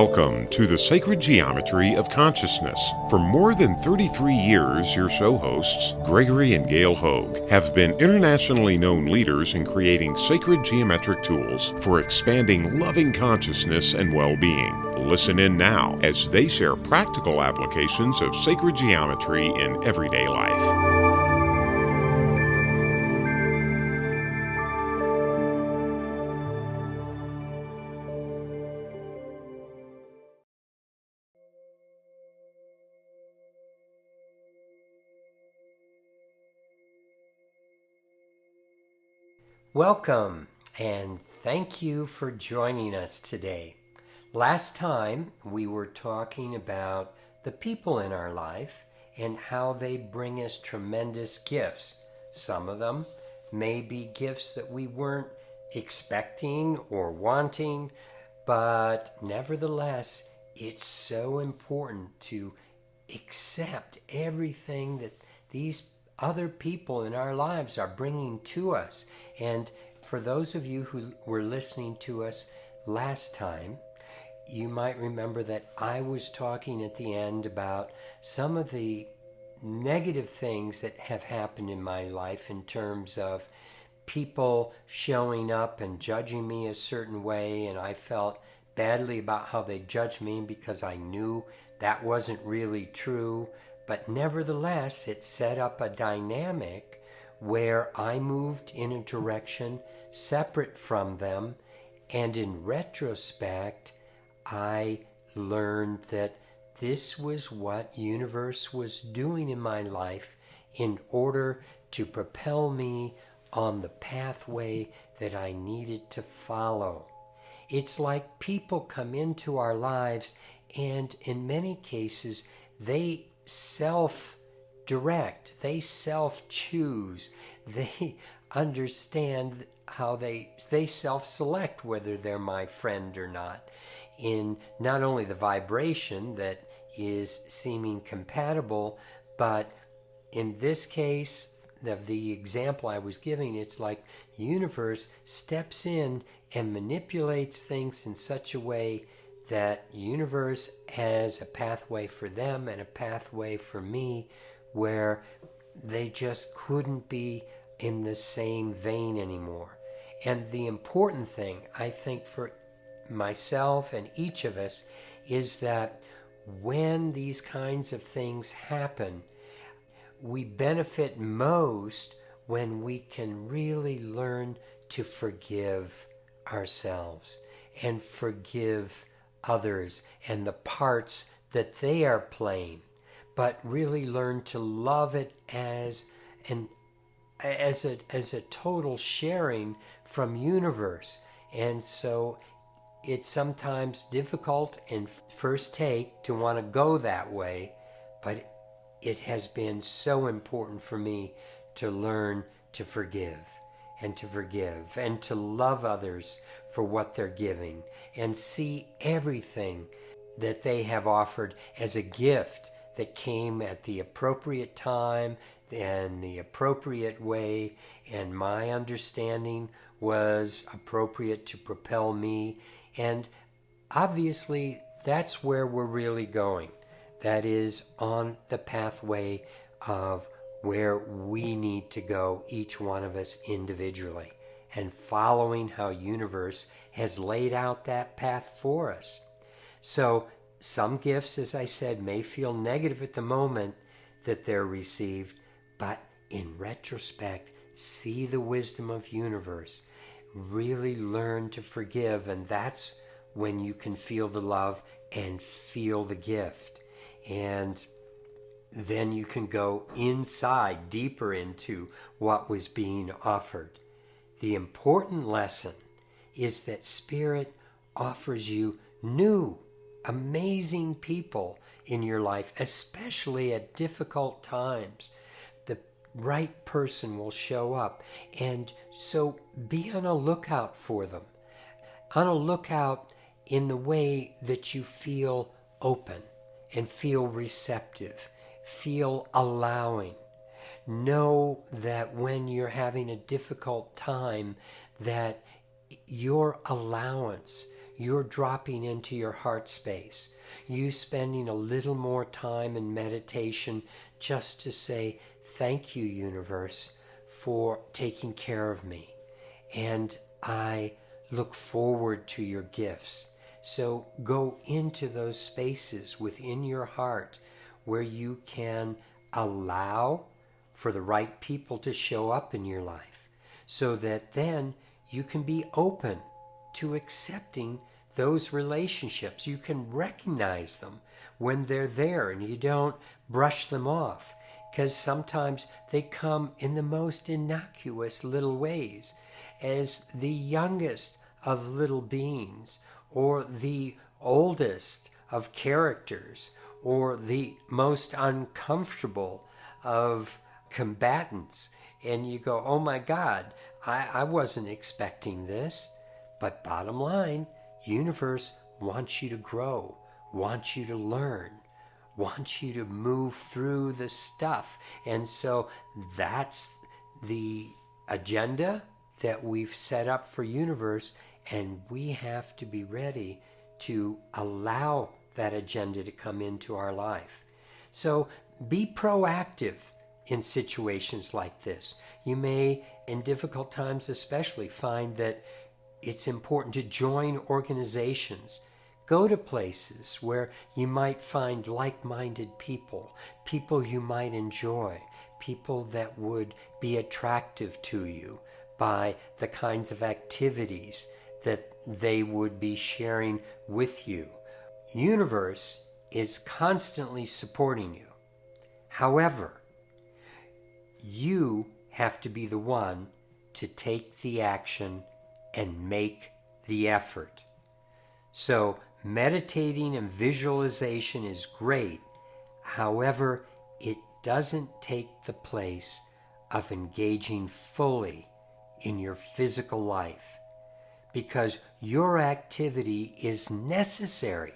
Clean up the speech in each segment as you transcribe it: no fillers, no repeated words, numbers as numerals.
Welcome to the Sacred Geometry of Consciousness. For more than 33 years, your show hosts, Gregory and Gail Hogue, have been internationally known leaders in creating sacred geometric tools for expanding loving consciousness and well-being. Listen in now as they share practical applications of sacred geometry in everyday life. Welcome, and thank you for joining us today. Last time, we were talking about the people in our life and how they bring us tremendous gifts. Some of them may be gifts that we weren't expecting or wanting, but nevertheless, it's so important to accept everything that these other people in our lives are bringing to us. And for those of you who were listening to us last time, you might remember that I was talking at the end about some of the negative things that have happened in my life in terms of people showing up and judging me a certain way, and I felt badly about how they judged me because I knew that wasn't really true. But nevertheless, it set up a dynamic where I moved in a direction separate from them. And in retrospect, I learned that this was what universe was doing in my life in order to propel me on the pathway that I needed to follow. It's like people come into our lives, and in many cases, they self-direct, they self-choose, they understand how they self-select whether they're my friend or not, in not only the vibration that is seeming compatible, but in this case, the example I was giving, it's like the universe steps in and manipulates things in such a way that universe has a pathway for them and a pathway for me where they just couldn't be in the same vein anymore. And the important thing, I think, for myself and each of us is that when these kinds of things happen, we benefit most when we can really learn to forgive ourselves and forgive others and the parts that they are playing, but really learn to love it as a total sharing from universe. And so it's sometimes difficult in first take to want to go that way, but it has been so important for me to learn to forgive and to love others for what they're giving and see everything that they have offered as a gift that came at the appropriate time and the appropriate way, and my understanding was appropriate to propel me. And obviously that's where we're really going. That is on the pathway of where we need to go, each one of us individually, and following how universe has laid out that path for us. So some gifts, as I said, may feel negative at the moment that they're received, but in retrospect, see the wisdom of universe, really learn to forgive, and that's when you can feel the love and feel the gift. And then you can go inside, deeper into what was being offered. The important lesson is that Spirit offers you new, amazing people in your life, especially at difficult times. The right person will show up, and so be on a lookout for them. On a lookout in the way that you feel open and feel receptive, feel allowing. Know that when you're having a difficult time, that your allowance, you're dropping into your heart space. You spending a little more time in meditation just to say, thank you, universe, for taking care of me. And I look forward to your gifts. So go into those spaces within your heart where you can allow for the right people to show up in your life, so that then you can be open to accepting those relationships. You can recognize them when they're there and you don't brush them off, because sometimes they come in the most innocuous little ways, as the youngest of little beings, or the oldest of characters, or the most uncomfortable of combatants. And you go, oh my God, I wasn't expecting this. But bottom line, universe wants you to grow, wants you to learn, wants you to move through the stuff. And so that's the agenda that we've set up for universe, and we have to be ready to allow that agenda to come into our life. So be proactive in situations like this. You may, in difficult times especially, find that it's important to join organizations. Go to places where you might find like-minded people, people you might enjoy, people that would be attractive to you by the kinds of activities that they would be sharing with you. Universe is constantly supporting you. However, you have to be the one to take the action and make the effort. So meditating and visualization is great. However, it doesn't take the place of engaging fully in your physical life, because your activity is necessary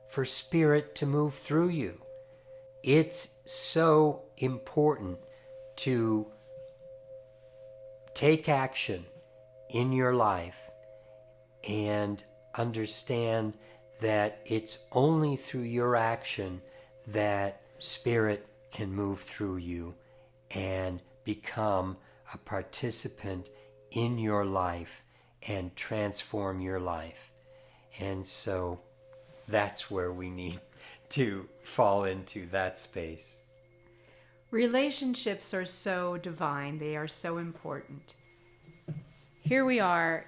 for spirit to move through you. It's so important to take action in your life and understand that it's only through your action that spirit can move through you and become a participant in your life and transform your life. And so that's where we need to fall into that space. Relationships are so divine. They are so important. Here we are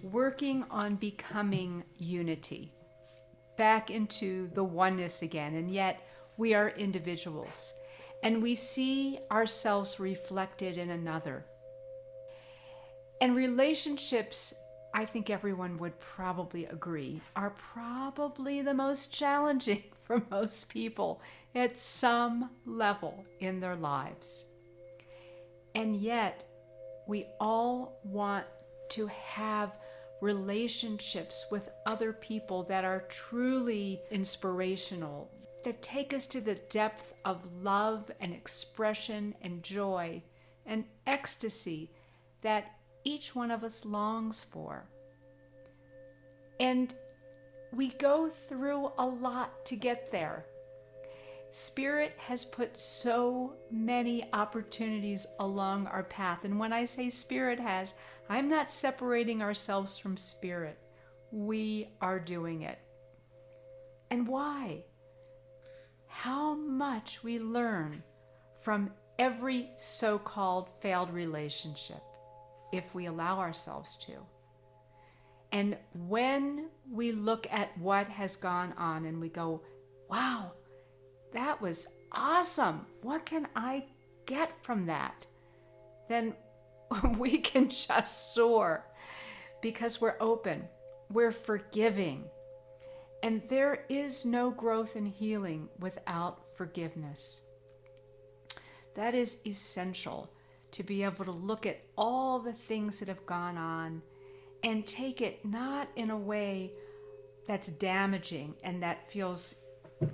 working on becoming unity, back into the oneness again, and yet we are individuals, and we see ourselves reflected in another. And relationships, I think everyone would probably agree, are probably the most challenging for most people at some level in their lives. And yet, we all want to have relationships with other people that are truly inspirational, that take us to the depth of love and expression and joy and ecstasy that each one of us longs for. And we go through a lot to get there. Spirit has put so many opportunities along our path. And when I say Spirit has, I'm not separating ourselves from Spirit. We are doing it. And why? How much we learn from every so-called failed relationship, if we allow ourselves to. And when we look at what has gone on and we go, wow, that was awesome. What can I get from that? Then we can just soar because we're open, we're forgiving. And there is no growth and healing without forgiveness. That is essential, to be able to look at all the things that have gone on and take it not in a way that's damaging and that feels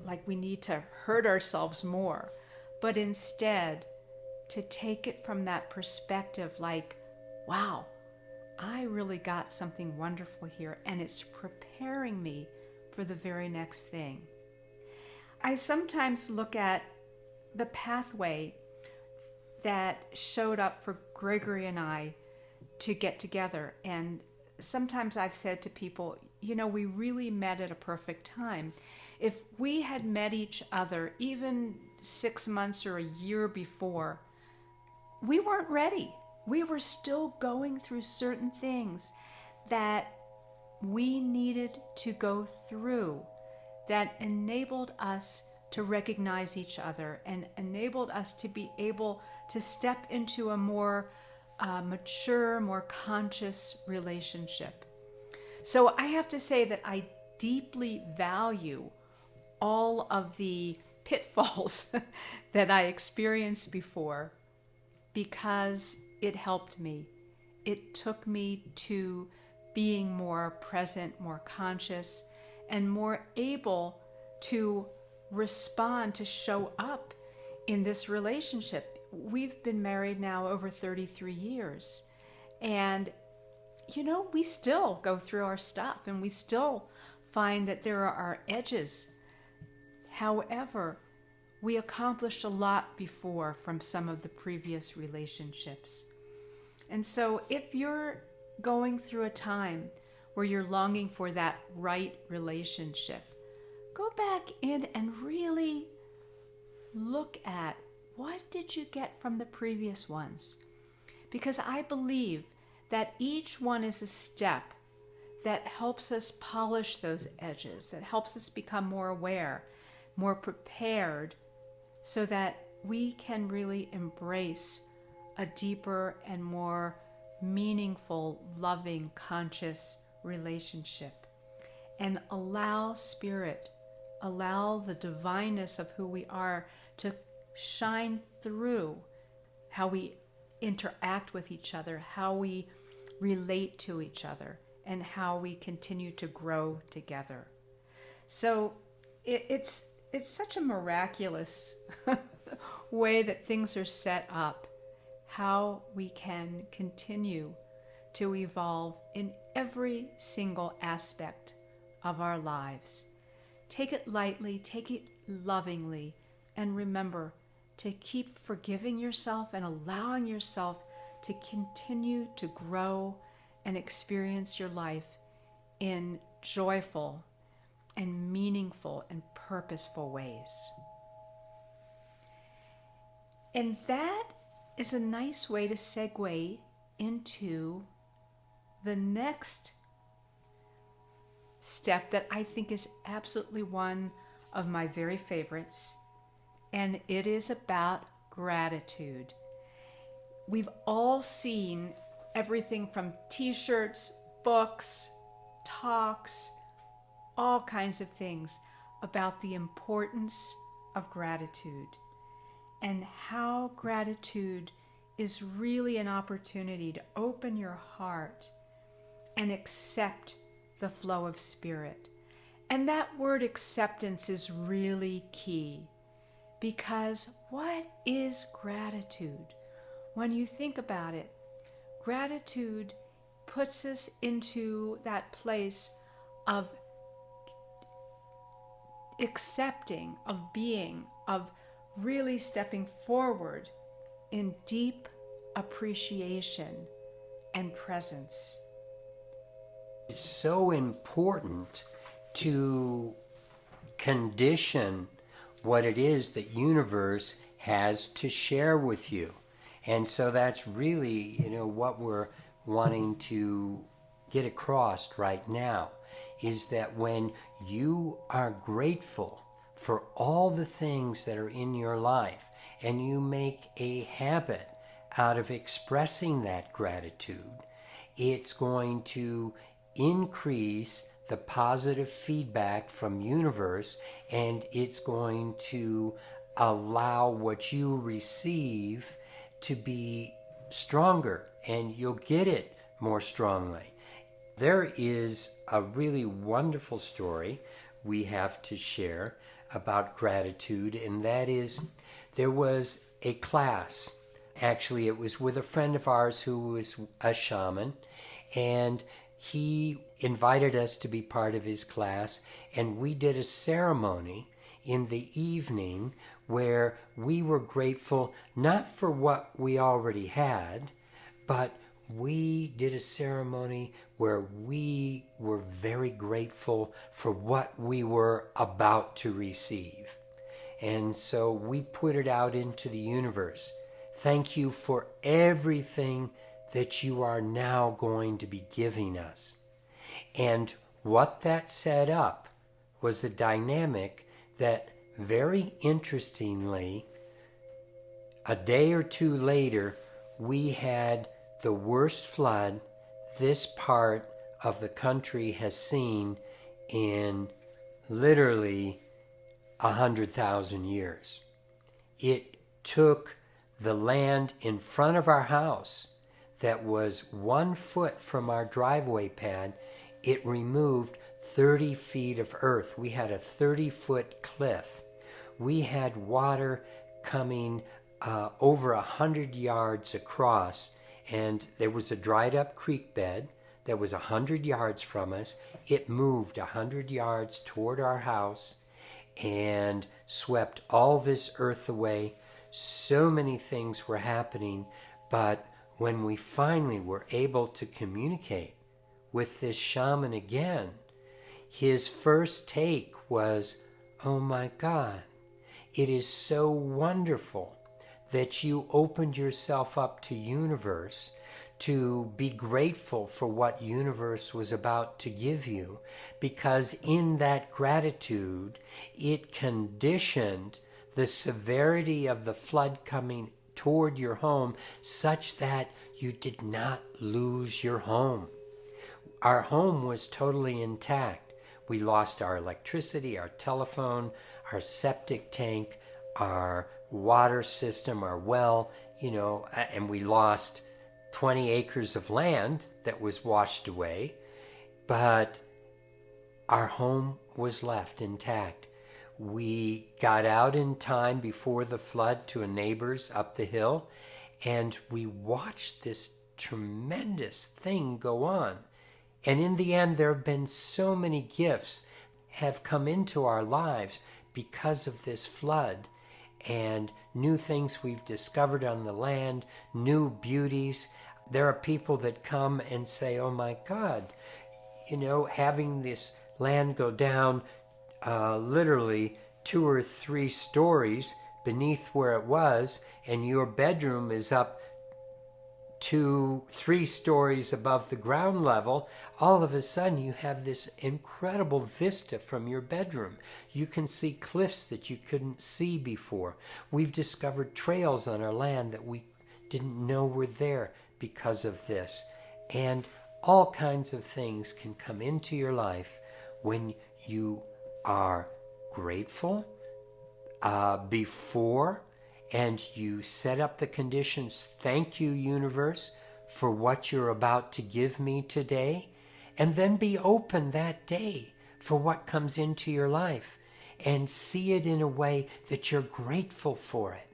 like we need to hurt ourselves more, but instead to take it from that perspective like, wow, I really got something wonderful here, and it's preparing me for the very next thing. I sometimes look at the pathway that showed up for Gregory and I to get together. And sometimes I've said to people, we really met at a perfect time. If we had met each other even 6 months or a year before, we weren't ready. We were still going through certain things that we needed to go through that enabled us to recognize each other and enabled us to be able to step into a more mature, more conscious relationship. So I have to say that I deeply value all of the pitfalls that I experienced before because it helped me. It took me to being more present, more conscious, and more able to respond, to show up in this relationship. We've been married now over 33 years. And, we still go through our stuff and we still find that there are edges. However, we accomplished a lot before from some of the previous relationships. And so if you're going through a time where you're longing for that right relationship, go back in and really look at what did you get from the previous ones? Because I believe that each one is a step that helps us polish those edges, that helps us become more aware, more prepared, so that we can really embrace a deeper and more meaningful, loving, conscious relationship and allow spirit, allow the divineness of who we are to shine through how we interact with each other, how we relate to each other, and how we continue to grow together. So it's such a miraculous way that things are set up, how we can continue to evolve in every single aspect of our lives. Take it lightly, take it lovingly, and remember to keep forgiving yourself and allowing yourself to continue to grow and experience your life in joyful and meaningful and purposeful ways. And that is a nice way to segue into the next step that I think is absolutely one of my very favorites, and it is about gratitude. We've all seen everything from t-shirts, books, talks, all kinds of things about the importance of gratitude and how gratitude is really an opportunity to open your heart and accept the flow of spirit. And that word acceptance is really key, because what is gratitude? When you think about it, gratitude puts us into that place of accepting, of being, of really stepping forward in deep appreciation and presence. It's so important to condition what it is that universe has to share with you. And so that's really, what we're wanting to get across right now, is that when you are grateful for all the things that are in your life and you make a habit out of expressing that gratitude, it's going to increase the positive feedback from universe, and it's going to allow what you receive to be stronger, and you'll get it more strongly. There is a really wonderful story we have to share about gratitude, and that is there was a class. Actually, it was with a friend of ours who was a shaman, and he invited us to be part of his class, and we did a ceremony in the evening where we were grateful not for what we already had, but we did a ceremony where we were very grateful for what we were about to receive. And so we put it out into the universe. Thank you for everything that you are now going to be giving us. And what that set up was a dynamic that, very interestingly, a day or two later, we had the worst flood this part of the country has seen in literally 100,000 years. It took the land in front of our house that was 1 foot from our driveway pad. It removed 30 feet of earth. We had a 30-foot cliff. We had water coming over 100 yards across, and there was a dried up creek bed that was 100 yards from us. It moved 100 yards toward our house and swept all this earth away. So many things were happening, but when we finally were able to communicate with this shaman again, his first take was, "Oh my God, it is so wonderful that you opened yourself up to universe, to be grateful for what universe was about to give you, because in that gratitude, it conditioned the severity of the flood coming toward your home such that you did not lose your home." Our home was totally intact. We lost our electricity, our telephone, our septic tank, our water system, our well, and we lost 20 acres of land that was washed away, but our home was left intact. We got out in time before the flood to a neighbor's up the hill, and we watched this tremendous thing go on. And in the end, there have been so many gifts have come into our lives because of this flood, and new things we've discovered on the land, new beauties. There are people that come and say, "Oh my God, having this land go down literally 2 or 3 stories beneath where it was, and your bedroom is up 2, 3 stories above the ground level, all of a sudden you have this incredible vista from your bedroom. You can see cliffs that you couldn't see before. We've discovered trails on our land that we didn't know were there because of this. And all kinds of things can come into your life when you are grateful before, and you set up the conditions. Thank you, universe, for what you're about to give me today. And then be open that day for what comes into your life, and see it in a way that you're grateful for it.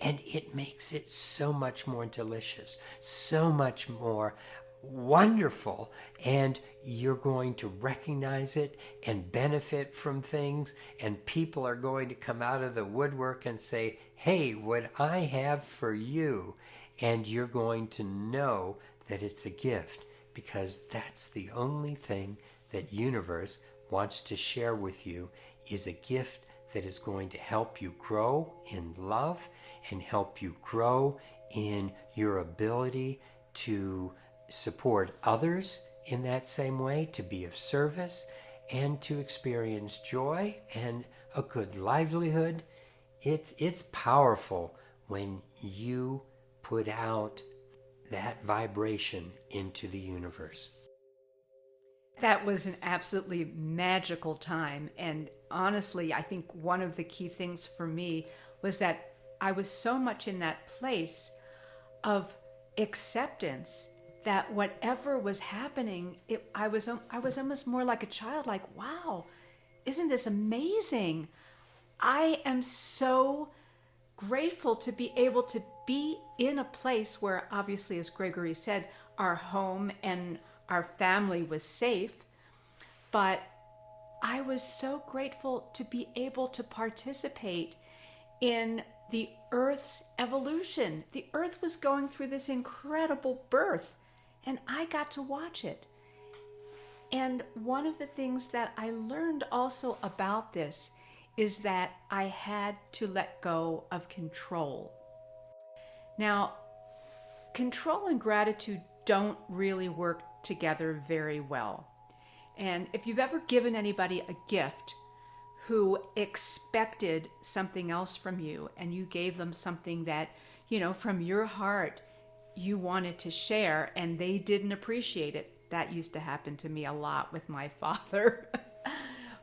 And it makes it so much more delicious, so much more wonderful, and you're going to recognize it and benefit from things, and people are going to come out of the woodwork and say, "Hey, what I have for you," and you're going to know that it's a gift, because that's the only thing that universe wants to share with you, is a gift that is going to help you grow in love and help you grow in your ability to support others in that same way, to be of service, and to experience joy and a good livelihood. It's powerful when you put out that vibration into the universe. That was an absolutely magical time. And honestly, I think one of the key things for me was that I was so much in that place of acceptance that whatever was happening, I was almost more like a child, like, wow, isn't this amazing? I am so grateful to be able to be in a place where, obviously, as Gregory said, our home and our family was safe. But I was so grateful to be able to participate in the Earth's evolution. The Earth was going through this incredible birth, and I got to watch it. And one of the things that I learned also about this is that I had to let go of control. Now, control and gratitude don't really work together very well. And if you've ever given anybody a gift who expected something else from you, and you gave them something that, from your heart you wanted to share, and they didn't appreciate it, that used to happen to me a lot with my father.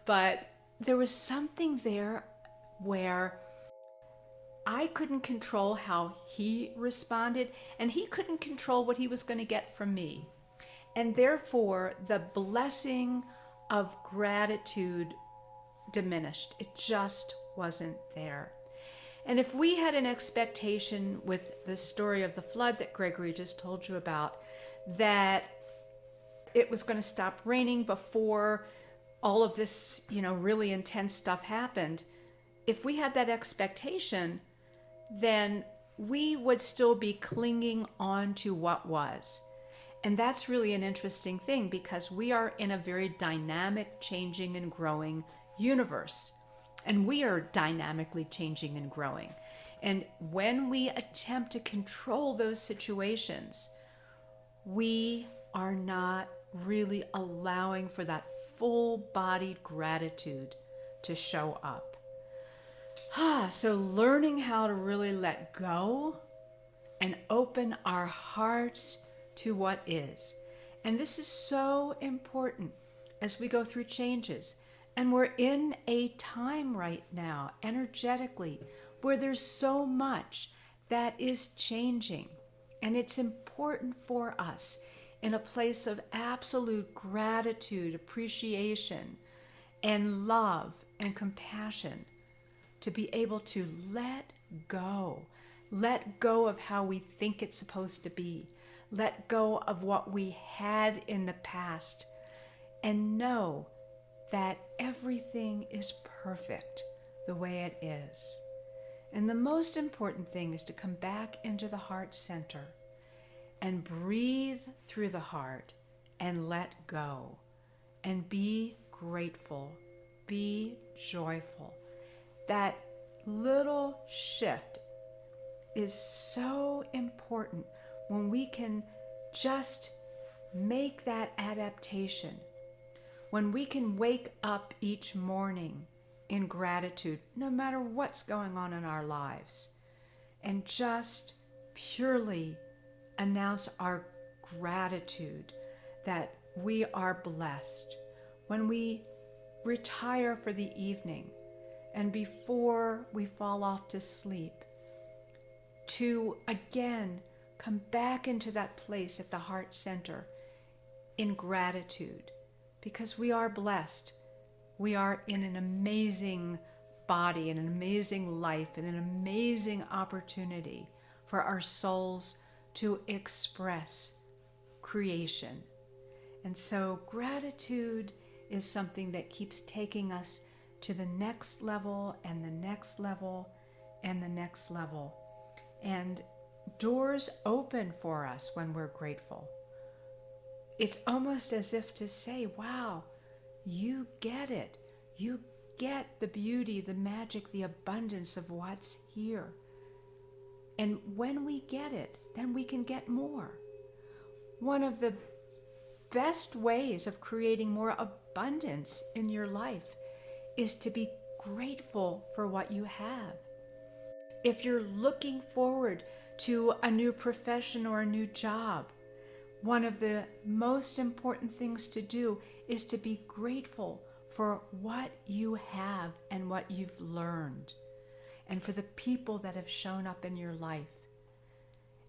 But there was something there where I couldn't control how he responded, and he couldn't control what he was going to get from me. And therefore, the blessing of gratitude diminished. It just wasn't there. And if we had an expectation with the story of the flood that Gregory just told you about, that it was going to stop raining before all of this, really intense stuff happened, if we had that expectation, then we would still be clinging on to what was. And that's really an interesting thing, because we are in a very dynamic, changing, and growing universe. And we are dynamically changing and growing. And when we attempt to control those situations, we are not really allowing for that full-bodied gratitude to show up. So learning how to really let go and open our hearts to what is. And this is so important as we go through changes. And we're in a time right now, energetically, where there's so much that is changing. And it's important for us, in a place of absolute gratitude, appreciation, and love and compassion, to be able to let go of how we think it's supposed to be, let go of what we had in the past, and know that everything is perfect the way it is. And the most important thing is to come back into the heart center and breathe through the heart and let go and be grateful, be joyful. That little shift is so important when we can just make that adaptation, when we can wake up each morning in gratitude, no matter what's going on in our lives, and just purely announce our gratitude that we are blessed. When we retire for the evening and before we fall off to sleep, to again come back into that place at the heart center in gratitude, because we are blessed. We are in an amazing body and an amazing life and an amazing opportunity for our souls to express creation. And so gratitude is something that keeps taking us to the next level and the next level and the next level. And doors open for us when we're grateful. It's almost as if to say, wow, you get it. You get the beauty, the magic, the abundance of what's here. And when we get it, then we can get more. One of the best ways of creating more abundance in your life is to be grateful for what you have. If you're looking forward to a new profession or a new job, one of the most important things to do is to be grateful for what you have and what you've learned, and for the people that have shown up in your life.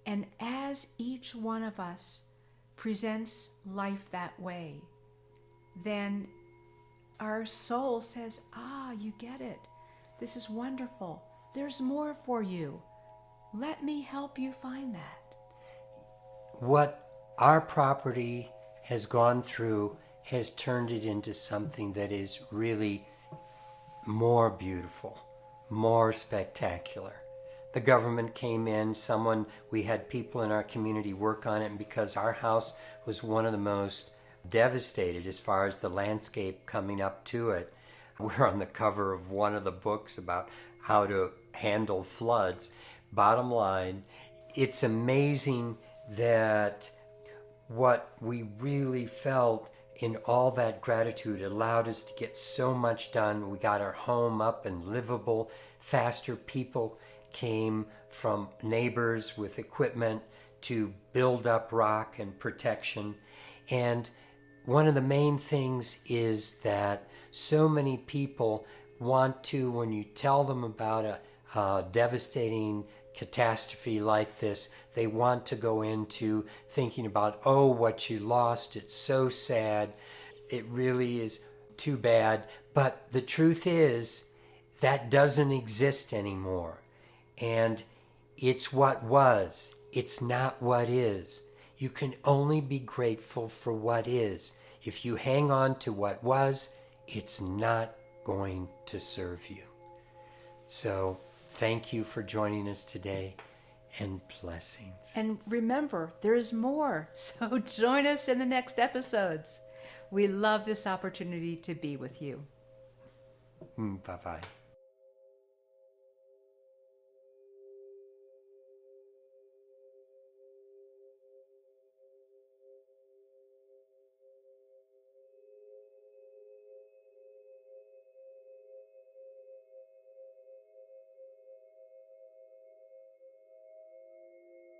And as each one of us presents life that way, then our soul says, you get it. This is wonderful. There's more for you. Let me help you find that. What our property has gone through has turned it into something that is really more beautiful, more spectacular. The government came in, we had people in our community work on it, and because our house was one of the most devastated as far as the landscape coming up to it, we're on the cover of one of the books about how to handle floods. Bottom line, it's amazing that what we really felt in all that gratitude allowed us to get so much done. We got our home up and livable faster. People came from neighbors with equipment to build up rock and protection. And one of the main things is that so many people want to, when you tell them about a devastating catastrophe like this, they want to go into thinking about, oh, what you lost, it's so sad, it really is too bad. But the truth is, that doesn't exist anymore. And it's what was, it's not what is. You can only be grateful for what is. If you hang on to what was, it's not going to serve you. So thank you for joining us today, and blessings. And remember, there is more. So join us in the next episodes. We love this opportunity to be with you. Bye-bye.